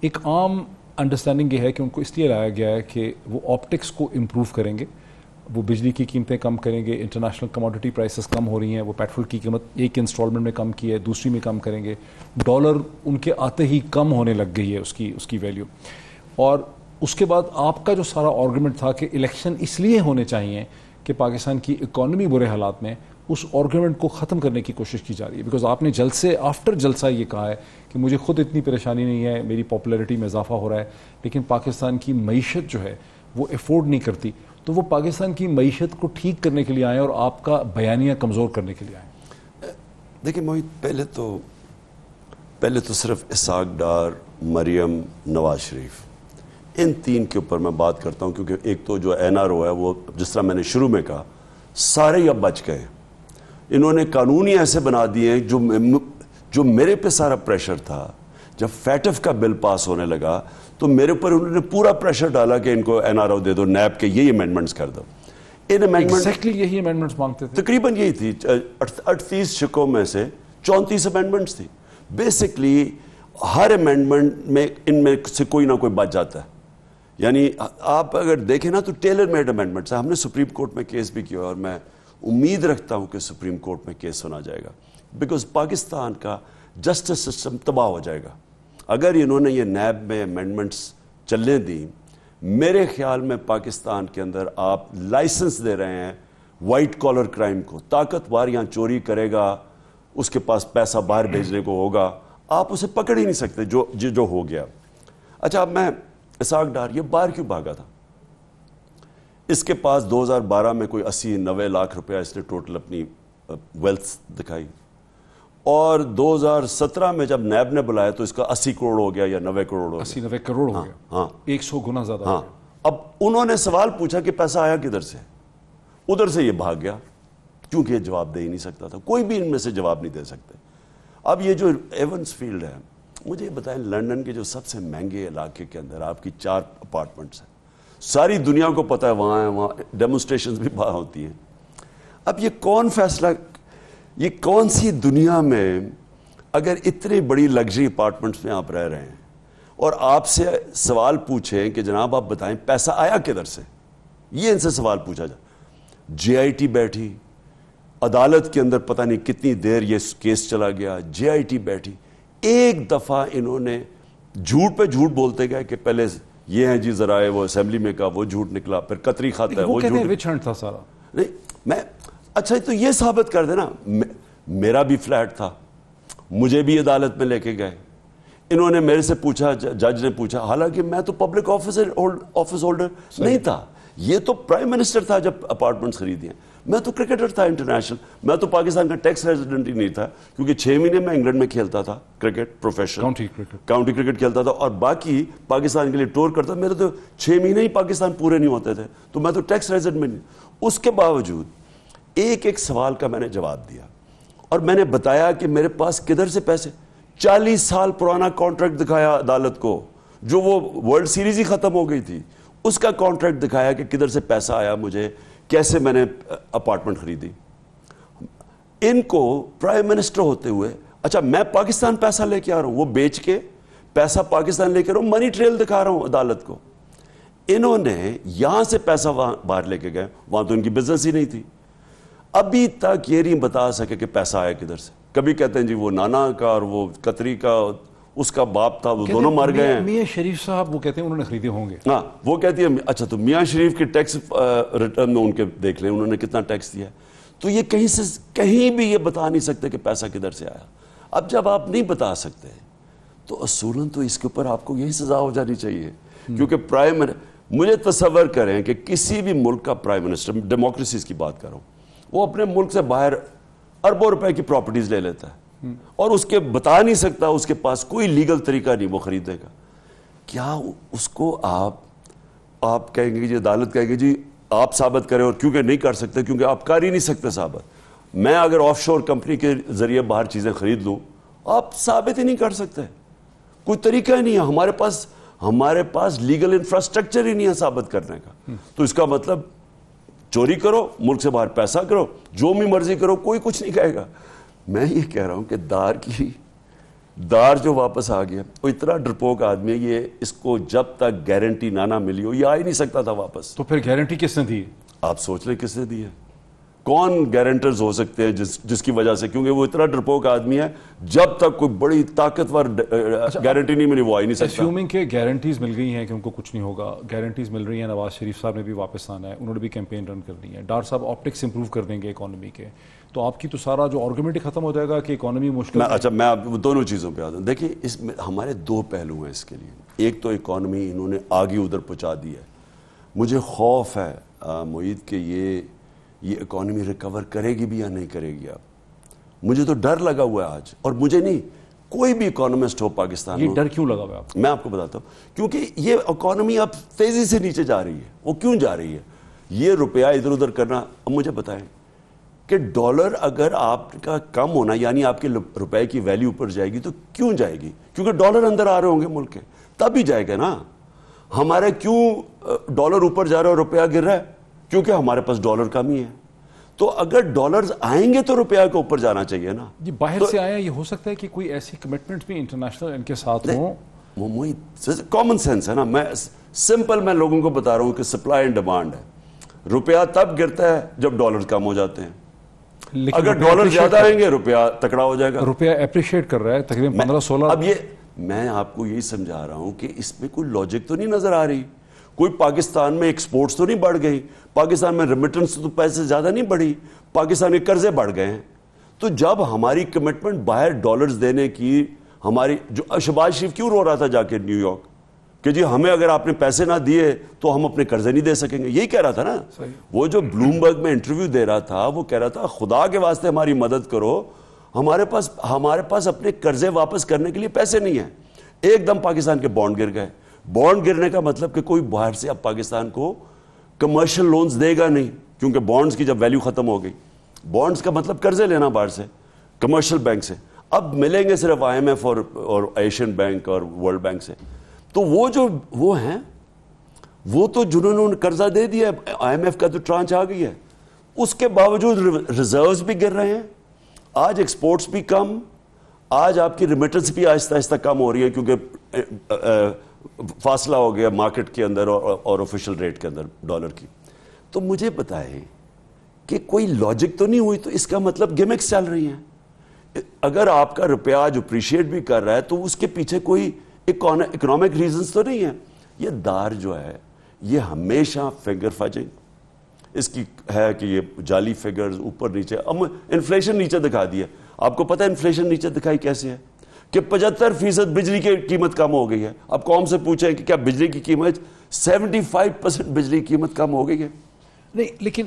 ایک عام انڈرسٹینڈنگ یہ ہے کہ ان کو اس لیے لایا گیا ہے کہ وہ آپٹکس کو امپروو کریں گے, وہ بجلی کی قیمتیں کم کریں گے, انٹرنیشنل کموڈٹی پرائسز کم ہو رہی ہیں, وہ پیٹرول کی قیمت ایک انسٹالمنٹ میں کم کی ہے, دوسری میں کم کریں گے, ڈالر ان کے آتے ہی کم ہونے لگ گئی ہے اس کی ویلیو. اور اس کے بعد آپ کا جو سارا آرگومنٹ تھا کہ الیکشن اس لیے ہونے چاہیے کہ پاکستان کی اکانومی برے حالات میں, اس آرگومنٹ کو ختم کرنے کی کوشش کی جا رہی ہے. بیکاز آپ نے جلسے آفٹر جلسہ یہ کہا ہے کہ مجھے خود اتنی پریشانی نہیں ہے, میری پاپولیرٹی میں اضافہ ہو رہا ہے, لیکن پاکستان کی معیشت جو ہے وہ افورڈ نہیں کرتی. تو وہ پاکستان کی معیشت کو ٹھیک کرنے کے لیے آئے اور آپ کا بیانیہ کمزور کرنے کے لیے آئے. دیکھیں موہت, پہلے تو صرف اسحاق ڈار, مریم, نواز شریف, ان 3 کے اوپر میں بات کرتا ہوں, کیونکہ ایک تو جو این آر او ہے وہ جس طرح میں نے شروع میں کہا سارے ہی اب بچ گئے. انہوں نے قانون ہی ایسے بنا دیے ہیں جو میرے پہ سارا پریشر تھا. جب فیٹف کا بل پاس ہونے لگا تو میرے اوپر انہوں نے پورا پریشر ڈالا کہ ان کو این آر او دے دو, نیب کے یہی امینڈمنٹس کر دو. ان ایگزیکٹلی یہی امینڈمنٹس مانگتے تھے, تقریباً یہی تھی. 38 شکوں میں سے 34 امینڈمنٹس تھی. بیسکلی ہر امینڈمنٹ میں ان میں سے کوئی نہ کوئی بچ جاتا ہے. یعنی آپ اگر دیکھیں نا تو ٹیلر میڈ امینڈمنٹس ہیں. ہم نے سپریم کورٹ میں کیس بھی کیا اور میں امید رکھتا ہوں کہ سپریم کورٹ میں کیس سنا جائے گا, بیکاز پاکستان کا جسٹس سسٹم تباہ ہو جائے گا اگر انہوں نے یہ نیب میں امینڈمنٹس چلنے دیں. میرے خیال میں پاکستان کے اندر آپ لائسنس دے رہے ہیں وائٹ کالر کرائم کو. طاقتور یہاں چوری کرے گا, اس کے پاس پیسہ باہر بھیجنے کو ہوگا, آپ اسے پکڑ ہی نہیں سکتے جو ہو گیا. اچھا, اب میں اسحاق ڈار یہ باہر کیوں بھاگا تھا؟ اس کے پاس 2012 میں کوئی 80-90 لاکھ روپیہ اس نے ٹوٹل اپنی ویلتھ دکھائی, اور 2017 میں جب نیب نے بلایا تو اس کا 80 کروڑ ہو گیا یا 90 کروڑ ہو گیا. 80-90 کروڑ ہو گیا. ہاں, 100 گنا زیادہ. ہاں. اب انہوں نے سوال پوچھا کہ پیسہ آیا کدھر سے, ادھر سے یہ بھاگ گیا, کیونکہ یہ جواب دے ہی نہیں سکتا تھا. کوئی بھی ان میں سے جواب نہیں دے سکتے. اب یہ جو ایونس فیلڈ ہے, مجھے یہ بتائیں, لنڈن کے جو سب سے مہنگے علاقے کے اندر آپ کی 4 اپارٹمنٹس ہیں, ساری دنیا کو پتہ ہے وہاں ہیں, وہاں ڈیمونسٹریشنز بھی باہر ہوتی ہیں. اب یہ کون فیصلہ, یہ کون سی دنیا میں اگر اتنی بڑی لگژری اپارٹمنٹس میں آپ رہ رہے ہیں اور آپ سے سوال پوچھیں کہ جناب آپ بتائیں پیسہ آیا کدھر سے, یہ ان سے سوال پوچھا جائے. جے آئی ٹی بیٹھی عدالت کے اندر, پتہ نہیں کتنی دیر یہ کیس چلا گیا, جے آئی ٹی بیٹھی, ایک دفعہ انہوں نے جھوٹ پہ جھوٹ بولتے گئے کہ پہلے یہ ہیں جی ذرائع, وہ اسمبلی میں کہا وہ جھوٹ نکلا, پھر قطری کھاتا ہے وہ جھوٹ. وچ ہنٹ تھا سارا. نہیں میں, اچھا تو یہ ثابت کر دینا, میرا بھی فلیٹ تھا, مجھے بھی عدالت میں لے کے گئے, انہوں نے میرے سے پوچھا, جج نے پوچھا, حالانکہ میں تو پبلک آفس ہولڈر نہیں تھا, یہ تو پرائم منسٹر تھا جب اپارٹمنٹس خریدی ہیں. میں تو کرکٹر تھا انٹرنیشنل, میں تو پاکستان کا ٹیکس ریزیڈنٹ ہی نہیں تھا, کیونکہ 6 مہینے میں انگلینڈ میں کھیلتا تھا کرکٹ, پروفیشنل کاؤنٹی کرکٹ کھیلتا تھا, اور باقی پاکستان کے لیے ٹور کرتا. میرے تو 6 مہینے ہی پاکستان پورے نہیں ہوتے تھے, تو میں تو ٹیکس ریزیڈنٹ نہیں. اس کے باوجود ایک سوال کا میں نے جواب دیا, اور میں نے بتایا کہ میرے پاس کدھر سے پیسے. 40 سال پرانا کانٹریکٹ دکھایا عدالت کو, جو وہ ورلڈ سیریز ہی ختم ہو گئی تھی, اس کا کانٹریکٹ دکھایا کہ کدھر سے پیسہ آیا مجھے, کیسے میں نے اپارٹمنٹ خریدی. ان کو پرائم منسٹر ہوتے ہوئے, اچھا میں پاکستان پیسہ لے کے آ رہا ہوں, وہ بیچ کے پیسہ پاکستان لے کے آ رہا ہوں, منی ٹریل دکھا رہا ہوں عدالت کو. انہوں نے یہاں سے پیسہ وہاں باہر لے کے گئے, وہاں تو ان کی بزنس ہی نہیں تھی. ابھی تک یہ نہیں بتا سکے کہ پیسہ آیا کدھر سے. کبھی کہتے ہیں جی وہ نانا کا اور وہ قطری کا, اس کا باپ تھا, وہ دونوں مر گئے ہیں. میاں شریف صاحب وہ کہتے ہیں انہوں نے خریدے ہوں گے. ہاں وہ کہتی ہے اچھا تو میاں شریف کے ٹیکس ریٹرن میں ان کے دیکھ لیں انہوں نے کتنا ٹیکس دیا ہے. تو یہ کہیں بھی یہ بتا نہیں سکتے کہ پیسہ کدھر سے آیا. اب جب آپ نہیں بتا سکتے تو اصولاً تو اس کے اوپر آپ کو یہی سزا ہو جانی چاہیے, کیونکہ مجھے تصور کریں کہ کسی بھی ملک کا پرائم منسٹر, ڈیموکریسیز کی بات کر رہا ہوں, وہ اپنے ملک سے باہر اربوں روپے کی پراپرٹیز لے لیتا ہے اور اس کے بتا نہیں سکتا, اس کے پاس کوئی لیگل طریقہ نہیں وہ خریدنے کا. کیا اس کو آپ کہیں گے جی, عدالت کہیں گے جی آپ ثابت کریں, اور کیونکہ نہیں کر سکتے, کیونکہ آپ کر ہی نہیں سکتے ثابت. میں اگر آف شور کمپنی کے ذریعے باہر چیزیں خرید لوں, آپ ثابت ہی نہیں کر سکتے, کوئی طریقہ ہی نہیں ہے. ہمارے پاس لیگل انفراسٹرکچر ہی نہیں ہے ثابت کرنے کا. تو اس کا مطلب چوری کرو, ملک سے باہر پیسہ کرو, جو بھی مرضی کرو, کوئی کچھ نہیں کہے گا. میں یہ کہہ رہا ہوں کہ دار جو واپس آ گیا, وہ اتنا ڈرپوک آدمی ہے, یہ اس کو جب تک گارنٹی نہ ملی ہو یہ آ ہی نہیں سکتا تھا واپس. تو پھر گارنٹی کس نے دی؟ آپ سوچ لیں کس نے دی ہے, کون گارنٹرز ہو سکتے ہیں جس کی وجہ سے, کیونکہ وہ اتنا ڈرپوک آدمی ہے, جب تک کوئی بڑی طاقتور گارنٹی نہیں ملی وہ آ ہی نہیں سکتا. اسیومنگ کہ گارنٹیز مل گئی ہیں کہ ان کو کچھ نہیں ہوگا, گارنٹیز مل رہی ہیں, نواز شریف صاحب نے بھی واپس آنا ہے, انہوں نے بھی کیمپین رن کرنی ہے, ڈار صاحب آپٹکس امپروو کر دیں گے اکانومی کے, تو آپ کی تو سارا جو آرگومنٹ ختم ہو جائے گا کہ اکانومی مشکل. اچھا میں آپ دونوں چیزوں پہ آتا ہوں. دیکھیے اس میں ہمارے 2 پہلو ہیں اس کے لیے. ایک تو اکانومی انہوں نے آگے ادھر پہنچا دی ہے. مجھے خوف ہے معید کہ یہ اکانومی ریکور کرے گی بھی یا نہیں کرے گی. اب مجھے تو ڈر لگا ہوا ہے آج, اور مجھے نہیں, کوئی بھی اکانومسٹ ہو پاکستان میں. یہ ڈر کیوں لگا ہوا ہے آپ کو؟ میں آپ کو بتاتا ہوں, کیونکہ یہ اکانومی اب تیزی سے نیچے جا رہی ہے. وہ کیوں جا رہی ہے؟ یہ روپیہ ادھر ادھر کرنا. اب مجھے بتائیں کہ ڈالر اگر آپ کا کم ہونا, یعنی آپ کے روپے کی ویلیو اوپر جائے گی, تو کیوں جائے گی؟ کیونکہ ڈالر اندر آ رہے ہوں گے ملک کے, تب ہی جائے گا نا. ہمارے کیوں ڈالر اوپر جا رہا ہے اور روپیہ گر رہا ہے؟ کیونکہ ہمارے پاس ڈالر کم ہی ہے. تو اگر ڈالرز آئیں گے تو روپیہ کے اوپر جانا چاہیے نا. یہ باہر سے آیا, یہ ہو سکتا ہے کہ کوئی ایسی کمٹمنٹ بھی انٹرنیشنل ان کے ساتھ ہوں. وہ کامن سینس ہے نا. میں سمپل میں لوگوں کو بتا رہا ہوں کہ سپلائی اینڈ ڈیمانڈ ہے. روپیہ تب گرتا ہے جب ڈالر کم ہو جاتے ہیں. اگر ڈالر زیادہ آئیں گے روپیہ تکڑا ہو جائے گا. روپیہ اپریشیٹ کر رہا ہے تقریباً 15-16. اب یہ میں آپ کو یہی سمجھا رہا ہوں کہ اس میں کوئی لاجک تو نہیں نظر آ رہی. کوئی پاکستان میں ایکسپورٹس تو نہیں بڑھ گئی, پاکستان میں ریمیٹنس تو پیسے زیادہ نہیں بڑھی, پاکستان کے قرضے بڑھ گئے ہیں. تو جب ہماری کمٹمنٹ باہر ڈالرز دینے کی, ہماری جو شہباز شریف کیوں رو رہا تھا جا کے نیو یارک کہ جی ہمیں اگر آپ نے پیسے نہ دیے تو ہم اپنے قرضے نہیں دے سکیں گے, یہی کہہ رہا تھا نا. وہ جو بلومبرگ میں انٹرویو دے رہا تھا وہ کہہ رہا تھا خدا کے واسطے ہماری مدد کرو, ہمارے پاس اپنے قرضے واپس کرنے کے لیے پیسے نہیں ہیں. ایک دم پاکستان کے بانڈ گر گئے. بانڈ گرنے کا مطلب کہ کوئی باہر سے اب پاکستان کو کمرشل لونز دے گا نہیں, کیونکہ بانڈز کی جب ویلیو ختم ہو گئی. بانڈز کا مطلب قرضے لینا باہر سے, کمرشل بینک سے. اب ملیں گے صرف IMF اور ایشین بینک اور ورلڈ بینک سے. تو وہ ہیں وہ تو جنہوں نے قرضہ دے دیا, IMF کا تو ٹرانچ آ گئی ہے, اس کے باوجود ریزروز بھی گر رہے ہیں. آج ایکسپورٹس بھی کم, آج آپ کی ریمیٹنس بھی آہستہ آہستہ کم ہو رہی ہے, کیونکہ فاصلہ ہو گیا مارکیٹ کے اندر اور آفیشل ریٹ کے اندر ڈالر کی. تو مجھے بتائیں کہ کوئی لاجک تو نہیں ہوئی, تو اس کا مطلب گیمکس چل رہی ہیں. اگر آپ کا روپیہ آج اپریشیٹ بھی کر رہا ہے تو اس کے پیچھے کوئی اکنامک ریزنز تو نہیں ہے. یہ دار جو ہے یہ ہمیشہ فنگر فجنگ اس کی ہے کہ یہ جعلی فگرز اوپر نیچے. اب انفلیشن نیچے دکھا دیا. آپ کو پتہ ہے انفلیشن نیچے دکھائی کیسے ہے کہ 75% بجلی کی قیمت کم ہو گئی ہے. اب قوم سے پوچھیں کہ کیا بجلی کی قیمت 75% بجلی کی قیمت کم ہو گئی ہے. نہیں لیکن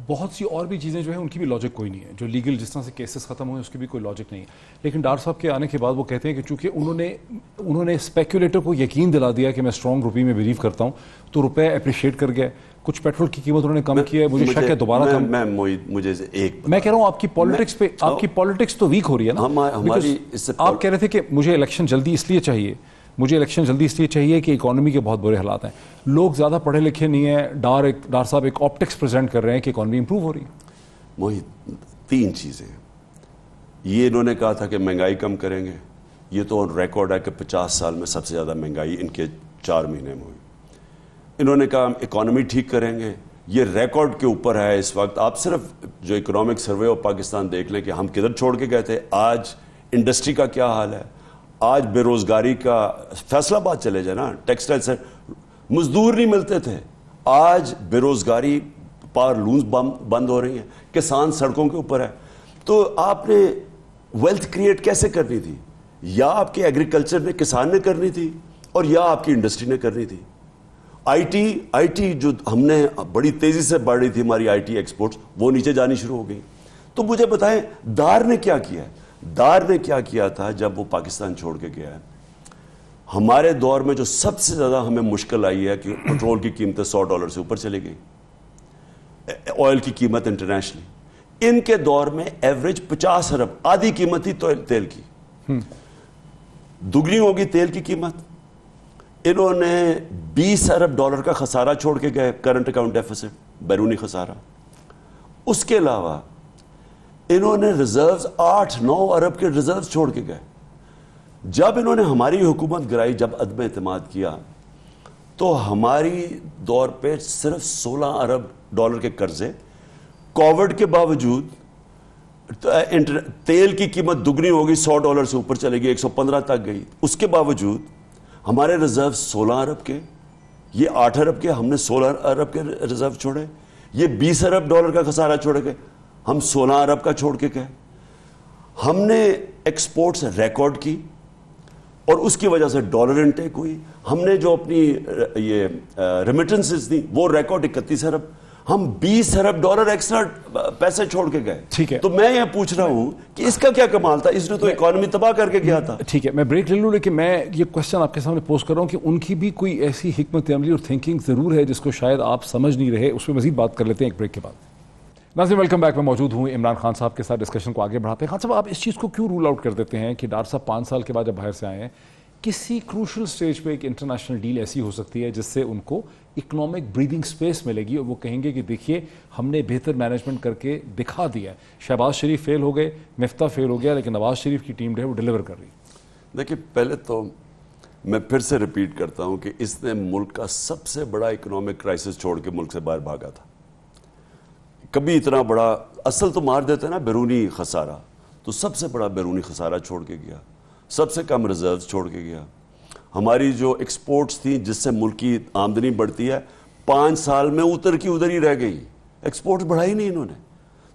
بہت سی اور بھی چیزیں جو ہیں ان کی بھی لاجک کوئی نہیں ہے. جو لیگل جس طرح سے کیسز ختم ہوئے اس کی بھی کوئی لاجک نہیں ہے. لیکن ڈار صاحب کے آنے کے بعد وہ کہتے ہیں کہ چونکہ انہوں نے اسپیکولیٹر کو یقین دلا دیا کہ میں اسٹرانگ روپی میں بلیو کرتا ہوں تو روپے اپریشیٹ کر گئے. کچھ پیٹرول کی قیمت انہوں نے کم کیا ہے, مجھے شک ہے دوبارہ کم. میں کہہ رہا ہوں آپ کی پالیٹکس پہ آپ کی پالیٹکس تو ویک ہو رہی ہے نا. آپ کہہ رہے تھے کہ مجھے الیکشن جلدی اس لیے چاہیے کہ اکانومی کے بہت برے حالات ہیں. لوگ زیادہ پڑھے لکھے نہیں ہیں. ڈار صاحب ایک آپٹکس پریزنٹ کر رہے ہیں کہ اکانومی امپروو ہو رہی ہے. موہت 3 چیزیں ہیں. یہ انہوں نے کہا تھا کہ مہنگائی کم کریں گے, یہ تو ریکارڈ ہے کہ 50 سال میں سب سے زیادہ مہنگائی ان کے 4 مہینے میں ہوئی. انہوں نے کہا ہم اکانومی ٹھیک کریں گے, یہ ریکارڈ کے اوپر ہے اس وقت. آپ صرف جو اکنامک سروے آف پاکستان دیکھ لیں کہ ہم کدھر چھوڑ کے گئے تھے, آج انڈسٹری کا کیا حال ہے, آج بے روزگاری کا. فیصل آباد چلے جائے نا, ٹیکسٹائل سے مزدور نہیں ملتے تھے, آج بے روزگاری پار لونز بند ہو رہی ہیں, کسان سڑکوں کے اوپر ہے. تو آپ نے ویلتھ کریٹ کیسے کرنی تھی؟ یا آپ کے ایگریکلچر نے, کسان نے کرنی تھی, اور یا آپ کی انڈسٹری نے کرنی تھی. آئی ٹی جو ہم نے بڑی تیزی سے بڑھ رہی تھی ہماری آئی ٹی ایکسپورٹس, وہ نیچے جانی شروع ہو گئی. تو مجھے بتائیں دار نے کیا کیا ہے؟ دار نے کیا کیا تھا جب وہ پاکستان چھوڑ کے گیا ہے؟ ہمارے دور میں جو سب سے زیادہ ہمیں مشکل آئی ہے کہ پٹرول کی قیمتیں $100 سے اوپر چلی گئی, آئل کی قیمت انٹرنیشنلی. ان کے دور میں ایوریج 50 ارب, آدھی قیمت تھی تیل کی, دگنی ہوگی تیل کی قیمت. انہوں نے $20 ارب کا خسارہ چھوڑ کے گئے, کرنٹ اکاؤنٹ ڈیفیسٹ, بیرونی خسارہ. اس کے علاوہ انہوں نے ریزروز 8-9 ارب کے ریزروز چھوڑ کے گئے. جب انہوں نے ہماری حکومت گرائی, جب عدم اعتماد کیا, تو ہماری دور پہ صرف $16 ارب کے قرضے. کووڈ کے باوجود تیل کی قیمت دگنی ہوگی, $100 سے اوپر چلے گی, 115 تک گئی. اس کے باوجود ہمارے ریزرو 16 ارب کے, یہ 8 ارب کے, ہم نے 16 ارب کے ریزرو چھوڑے. یہ $20 ارب کا خسارہ چھوڑے گئے, ہم 16 ارب کا چھوڑ کے گئے. ہم نے ایکسپورٹس ریکارڈ کی اور اس کی وجہ سے ڈالر انٹیک ہوئی. ہم نے جو اپنی یہ ریمیٹنسز تھیں وہ ریکارڈ 31 ارب. ہم $20 ارب ایکسٹرا پیسے چھوڑ کے گئے. ٹھیک ہے, تو میں یہ پوچھ رہا ہوں کہ اس کا کیا کمال تھا؟ اس نے تو اکانومی تباہ کر کے گیا تھا. ٹھیک ہے, میں بریک لے لوں, لیکن میں یہ کوشچن آپ کے سامنے پوسٹ کر رہا ہوں کہ ان کی بھی کوئی ایسی حکمت عملی اور تھنکنگ ضرور ہے جس کو شاید آپ سمجھ نہیں رہے. اس پہ مزید بات کر لیتے ہیں ایک بریک کے بعد. ناظرین ویلکم بیک. میں موجود ہوں عمران خان صاحب کے ساتھ ڈسکشن کو آگے بڑھاتے ہیں. خان صاحب, آپ اس چیز کو کیوں رول آؤٹ کر دیتے ہیں کہ ڈار صاحب 5 سال کے بعد جب باہر سے آئے ہیں, کسی کروشل سٹیج پہ ایک انٹرنیشنل ڈیل ایسی ہو سکتی ہے جس سے ان کو اکنامک بریدنگ سپیس ملے گی اور وہ کہیں گے کہ دیکھیے ہم نے بہتر مینجمنٹ کر کے دکھا دیا ہے. شہباز شریف فیل ہو گئے, مفتاح فیل ہو گیا, لیکن نواز شریف کی ٹیم جو ہے وہ ڈیلیور کر رہی ہے. دیکھیے, پہلے تو میں پھر سے ریپیٹ کرتا ہوں کہ اس نے ملک کا سب سے بڑا اکنامک کرائسس چھوڑ کے ملک سے باہر بھاگا تھا. کبھی اتنا بڑا, اصل تو مار دیتے نا بیرونی خسارہ, تو سب سے بڑا بیرونی خسارہ چھوڑ کے گیا, سب سے کم ریزروز چھوڑ کے گیا. ہماری جو ایکسپورٹس تھیں جس سے ملک کی آمدنی بڑھتی ہے, 5 سال میں ادھر کی ادھر ہی رہ گئی. ایکسپورٹ بڑھائی نہیں انہوں نے.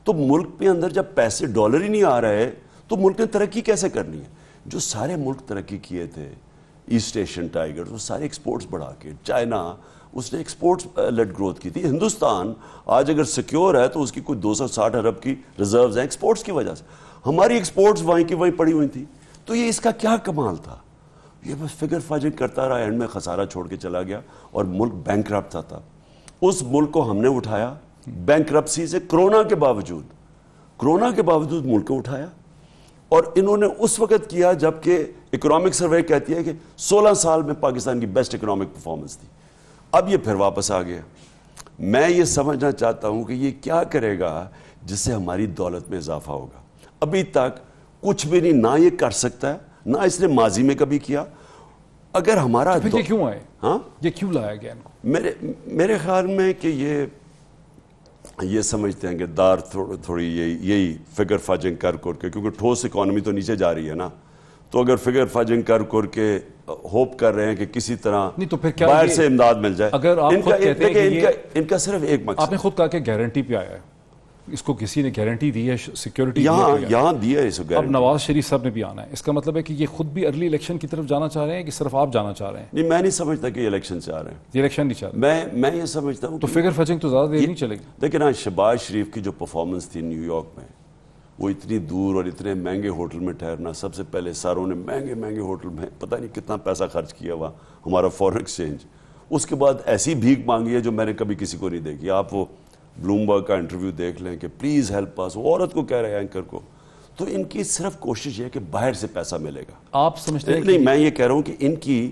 تو ملک کے اندر جب پیسے ڈالر ہی نہیں آ رہے تو ملک نے ترقی کیسے کرنی ہے؟ جو سارے ملک ترقی کیے تھے, ایسٹ ایشین ٹائیگر, وہ سارے ایکسپورٹس بڑھا کے, چائنا اس نے ایکسپورٹس لیڈ گروتھ کی تھی. ہندوستان آج اگر سیکیور ہے تو اس کی کوئی 260 ارب کی ریزروز ہیں ایکسپورٹس کی وجہ سے. ہماری ایکسپورٹس وہیں کی وہیں پڑی ہوئی تھیں. تو یہ اس کا کیا کمال تھا؟ یہ بس فگر فاجنگ کرتا رہا, اینڈ میں خسارہ چھوڑ کے چلا گیا اور ملک بینکرپٹ تھا. اس ملک کو ہم نے اٹھایا بینکرپسی سے, کرونا کے باوجود ملک کو اٹھایا. اور انہوں نے اس وقت کیا جب کہ اکنامک سروے کہتی ہے کہ 16 سال میں پاکستان کی بیسٹ اکنامک پرفارمنس تھی. اب یہ پھر واپس آ گیا. میں یہ سمجھنا چاہتا ہوں کہ یہ کیا کرے گا جس سے ہماری دولت میں اضافہ ہوگا. ابھی تک کچھ بھی نہیں, نہ یہ کر سکتا ہے, نہ اس نے ماضی میں کبھی کیا. اگر ہمارا یہ کیوں آئے, ہاں یہ کیوں لایا گیا ان کو؟ میرے خیال میں کہ یہ سمجھتے ہیں کہ دار تھوڑی یہی فگر فاجنگ کر کے, کیونکہ ٹھوس اکانومی تو نیچے جا رہی ہے نا, تو اگر فگر فاجنگ کر کے ہوپ کر رہے ہیں کہ کسی طرح باہر سے امداد مل جائے. اگر آپ خود کہتے ہیں کہ ان کا صرف ایک مقصد, آپ نے خود کہا کہ گارنٹی پہ آیا ہے, اس کو کسی نے گارنٹی دی ہے, سیکیورٹی یہاں دی ہے اس کو. اب نواز شریف صاحب نے بھی آنا ہے, اس کا مطلب ہے کہ یہ خود بھی ارلی الیکشن کی طرف جانا چاہ رہے ہیں کہ صرف آپ جانا چاہ رہے ہیں؟ نہیں, میں نہیں سمجھتا کہ یہ الیکشن سے آ رہے ہیں. یہ الیکشن نہیں چاہتے. میں یہ سمجھتا ہوں تو فگر فچنگ تو زیادہ دیر نہیں چلے گی. لیکن ہاں, شہباز شریف کی جو پرفارمنس تھی نیو یارک میں, وہ اتنی دور اور اتنے مہنگے ہوٹل میں ٹھہرنا, سب سے پہلے ساروں نے مہنگے ہوٹل میں پتہ نہیں کتنا پیسہ خرچ کیا ہوا ہمارا فورن ایکسچینج, اس کے بعد ایسی بھیک مانگی ہے جو میں نے کبھی کسی کو نہیں دیکھی. آپ وہ بلومبرگ کا انٹرویو دیکھ لیں کہ پلیز ہیلپ اس, وہ عورت کو کہہ رہے ہیں اینکر کو. تو ان کی صرف کوشش یہ کہ باہر سے پیسہ ملے گا. آپ سمجھتے ہیں؟ نہیں, میں یہ کہہ رہا ہوں کہ ان کی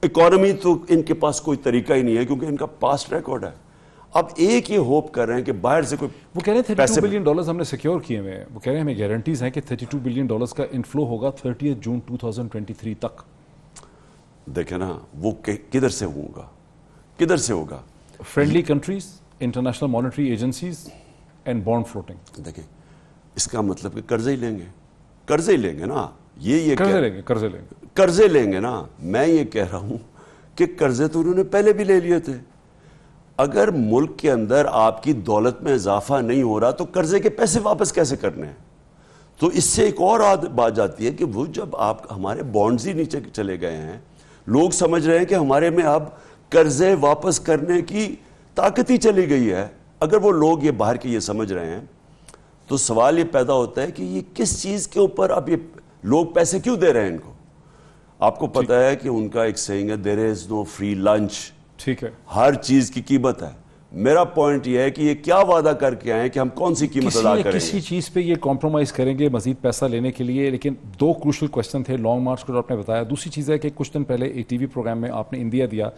اکانومی تو ان کے پاس کوئی طریقہ ہی نہیں ہے کیونکہ ان کا پاسٹ ریکارڈ ہے. اب ایک یہ ہوپ کر رہے ہیں کہ باہر سے کوئی, وہ کہہ رہے ہیں 32 بلین ڈالرز ہم نے سیکیور کیے ہوئے ہیں. وہ کہہ رہے ہیں ہمیں گارنٹیز ہیں کہ 32 بلین ڈالرز کا انفلو ہوگا 30 جون 2023 تک. دیکھیں نا, وہ کدھر سے ہوگا؟ Friendly countries, international monetary agencies and bond floating. دیکھیں, اس کا مطلب کہ قرضے ہی لیں گے نا. قرضے لیں گے نا. میں یہ کہہ رہا ہوں کہ قرضے تو انہوں نے پہلے بھی لے لیے تھے. اگر ملک کے اندر آپ کی دولت میں اضافہ نہیں ہو رہا تو قرضے کے پیسے واپس کیسے کرنے ہیں؟ تو اس سے ایک اور بات جاتی ہے کہ وہ جب آپ ہمارے بانڈز ہی نیچے چلے گئے ہیں, لوگ سمجھ رہے ہیں کہ ہمارے میں اب قرضے واپس کرنے کی طاقت ہی چلی گئی ہے. اگر وہ لوگ یہ باہر کے یہ سمجھ رہے ہیں تو سوال یہ پیدا ہوتا ہے کہ یہ کس چیز کے اوپر اب یہ لوگ پیسے کیوں دے رہے ہیں ان کو؟ آپ کو پتا ہے کہ ان کا ایک سینگ ہے, there is no free lunch. ٹھیک ہے, ہر چیز کی قیمت ہے. میرا پوائنٹ یہ ہے کہ یہ کیا وعدہ کر کے آئے کہ ہم کون سی قیمت ادا کریں گے. کسی چیز پہ یہ کمپرومائز کریں گے مزید پیسہ لینے کے لیے. لیکن دو کروشل کوشچن تھے لانگ مارچ کو جو آپ نے بتایا. دوسری چیز ہے کہ کچھ دن پہلے ایک ٹی وی پروگرام میں آپ نے اندیا دیا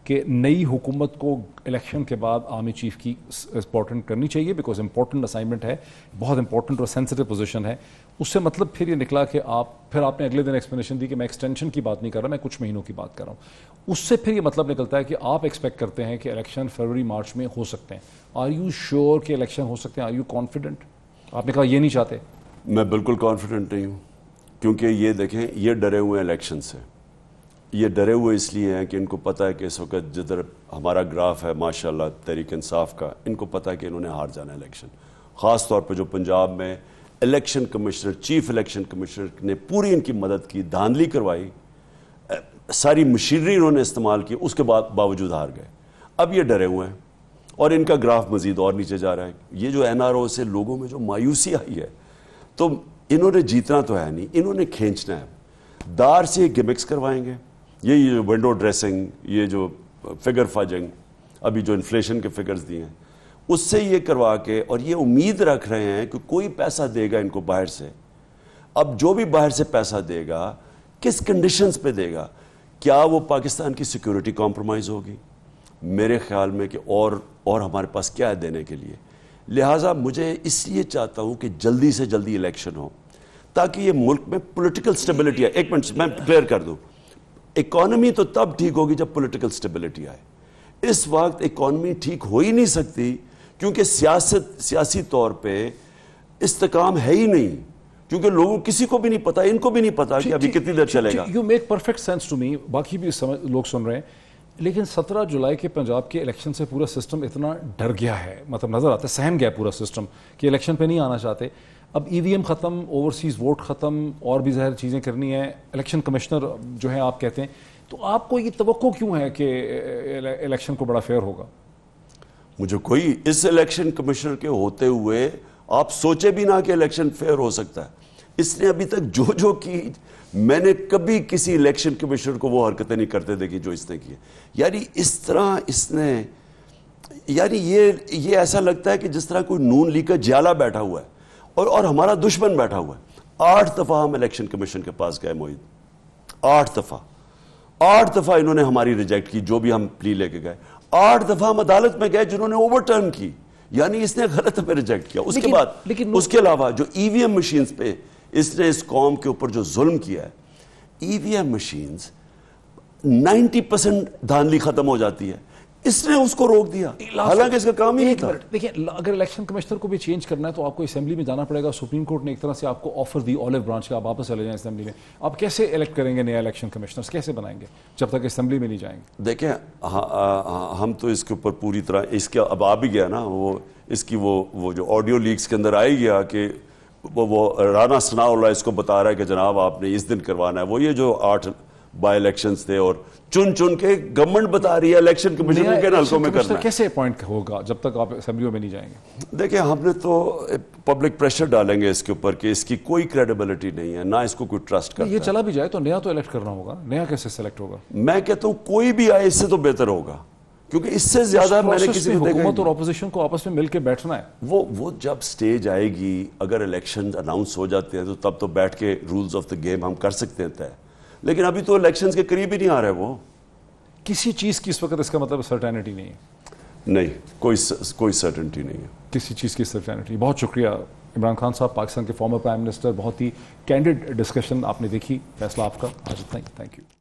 کہ نئی حکومت کو الیکشن کے بعد آرمی چیف کی امپورٹنٹ کرنی چاہیے بیکاز امپورٹنٹ اسائنمنٹ ہے, بہت امپورٹنٹ اور سینسٹیو پوزیشن ہے. اس سے مطلب پھر یہ نکلا کہ آپ نے اگلے دن ایکسپلینیشن دی کہ میں ایکسٹینشن کی بات نہیں کر رہا, میں کچھ مہینوں کی بات کر رہا ہوں. اس سے پھر یہ مطلب نکلتا ہے کہ آپ ایکسپیکٹ کرتے ہیں کہ الیکشن فروری مارچ میں ہو سکتے ہیں. آر یو شیور کہ الیکشن ہو سکتے ہیں؟ Are you confident? آپ نے کہا یہ نہیں چاہتے. میں بالکل کانفیڈنٹ نہیں ہوں, کیونکہ یہ دیکھیں, یہ ڈرے ہوئے ہیں الیکشن سے. یہ ڈرے ہوئے اس لیے ہیں کہ ان کو پتہ ہے کہ اس وقت جدھر ہمارا گراف ہے ماشاءاللہ تحریک انصاف کا, ان کو پتہ ہے کہ انہوں نے ہار جانا ہے الیکشن. خاص طور پہ جو پنجاب میں election commissioner, chief election commissioner نے پوری ان کی مدد کی, دھاندلی کروائی, ساری مشینری انہوں نے استعمال کی, اس کے باوجود ہار گئے. اب یہ ڈرے ہوئے ہیں اور ان کا گراف مزید اور نیچے جا رہا ہے. یہ جو این آر او سے لوگوں میں جو مایوسی آئی ہے, تو انہوں نے جیتنا تو ہے نہیں, انہوں نے کھینچنا ہے. دار سے گمکس کروائیں گے, یہ ونڈو ڈریسنگ, یہ جو فگر فجنگ, ابھی جو انفلیشن کے فگرز دیے ہیں اس سے یہ کروا کے, اور یہ امید رکھ رہے ہیں کہ کوئی پیسہ دے گا ان کو باہر سے. اب جو بھی باہر سے پیسہ دے گا کس کنڈیشنز پہ دے گا؟ کیا وہ پاکستان کی سیکیورٹی کمپرومائز ہوگی؟ میرے خیال میں کہ اور ہمارے پاس کیا ہے دینے کے لیے. لہٰذا مجھے اس لیے چاہتا ہوں کہ جلدی سے جلدی الیکشن ہو تاکہ یہ ملک میں پولیٹیکل سٹیبلٹی آئے. ایک منٹ میں کلیئر کر دوں, اکانومی تو تب ٹھیک ہوگی جب پولیٹیکل سٹیبلٹی آئے. اس وقت اکانومی ٹھیک ہو ہی نہیں سکتی کیونکہ سیاسی طور پہ استحکام ہے ہی نہیں, کیونکہ لوگوں کسی کو بھی نہیں پتا, ان کو بھی نہیں پتا کہ ابھی کتنی دیر چلے گا. You make perfect sense to me, باقی بھی لوگ سن رہے ہیں. لیکن 17 جولائی کے پنجاب کے الیکشن سے پورا سسٹم اتنا ڈر گیا ہے, مطلب نظر آتا ہے سہم گیا پورا سسٹم کہ الیکشن پہ نہیں آنا چاہتے. اب ای وی ایم ختم, اوورسیز ووٹ ختم, اور بھی ظاہر چیزیں کرنی ہیں, الیکشن کمشنر جو ہیں آپ کہتے ہیں, تو آپ کو یہ توقع کیوں ہے کہ الیکشن کو بڑا فیئر ہوگا؟ مجھے کوئی اس الیکشن کمشنر کے ہوتے ہوئے آپ سوچے بھی نہ کہ الیکشن فیئر ہو سکتا ہے. اس نے ابھی تک جو کی, میں نے کبھی کسی الیکشن کمشنر کو وہ حرکتیں نہیں کرتے دیکھی جو اس نے کی. یعنی اس طرح اس نے, یعنی یہ ایسا لگتا ہے کہ جس طرح کوئی نون لیگ کا جیالہ بیٹھا ہوا ہے اور ہمارا دشمن بیٹھا ہوا ہے. 8 دفعہ ہم الیکشن کمیشن کے پاس گئے موید, 8 دفعہ انہوں نے ہماری ریجیکٹ کی جو بھی ہم پلی لے کے گئے. 8 دفعہ ہم عدالت میں گئے جنہوں نے اوور ٹرن کی, یعنی اس نے غلط ہمیں ریجیکٹ کیا. اس کے بعد اس کے علاوہ جو ای وی ایم مشینز پہ اس نے اس قوم کے اوپر جو ظلم کیا ہے, ای وی ایم مشینز 90% دھاندلی ختم ہو جاتی ہے. اس نے اس کو روک دیا حالانکہ اس کا کام ہی نہیں تھا. دیکھیں اگر الیکشن کمشنر کو بھی چینج کرنا ہے تو آپ کو اسمبلی میں جانا پڑے گا. سپریم کورٹ نے ایک طرح سے آپ کو آفر دی آلو برانچ کا, آپ واپس چلے جائیں اسمبلی میں. آپ کیسے الیکٹ کریں گے نیا الیکشن کمشنر, کیسے بنائیں گے جب تک اسمبلی میں نہیں جائیں گے؟ دیکھیں ہم تو اس کے اوپر پوری طرح اس کے اب آ بھی گیا نا, وہ اس کی وہ جو آڈیو لیکس کے اندر آئی گیا کہ وہ رانا ثناء اللہ اس کو بتا رہا ہے کہ جناب آپ نے اس دن کروانا ہے. وہ یہ جو 8 بائی الیکشنز تھے اور چن کے گورنمنٹ بتا رہی ہے الیکشن کمیشن کے حلقوں میں کرنا ہے. کیسے اپوائنٹ ہوگا جب تک آپ اسمبلیوں میں نہیں جائیں گے؟ دیکھیں ہم نے تو پبلک پریشر ڈالیں گے اس کے اوپر کہ اس کی کوئی کریڈیبلٹی نہیں ہے, نہ اس کو کوئی ٹرسٹ کرتا ہے. یہ چلا بھی جائے تو نیا تو الیکٹ کرنا ہوگا, نیا کیسے سلیکٹ ہوگا؟ میں کہتا ہوں کوئی بھی آئے اس سے تو بہتر ہوگا, کیونکہ اس سے زیادہ میں نے کسی کو دیکھا. حکومت اور اپوزیشن کو آپس میں مل کے بیٹھنا ہے. وہ جب سٹیج آئے گی, اگر الیکشن اناؤنس ہو جاتے ہیں تو تب تو بیٹھ کے رولز آف دا گیم ہم کر سکتے ہیں طے, لیکن ابھی تو الیکشنز کے قریب ہی نہیں آ رہے. وہ کسی چیز کی اس وقت اس کا مطلب سرٹینٹی نہیں ہے. نہیں, کوئی سرٹنٹی نہیں ہے کسی چیز کی سرٹینٹی. بہت شکریہ عمران خان صاحب, پاکستان کے فارمر پرائم منسٹر. بہت ہی کینڈڈ ڈسکشن آپ نے دیکھی. فیصلہ آپ کا. آج اتنا ہی. Thank you.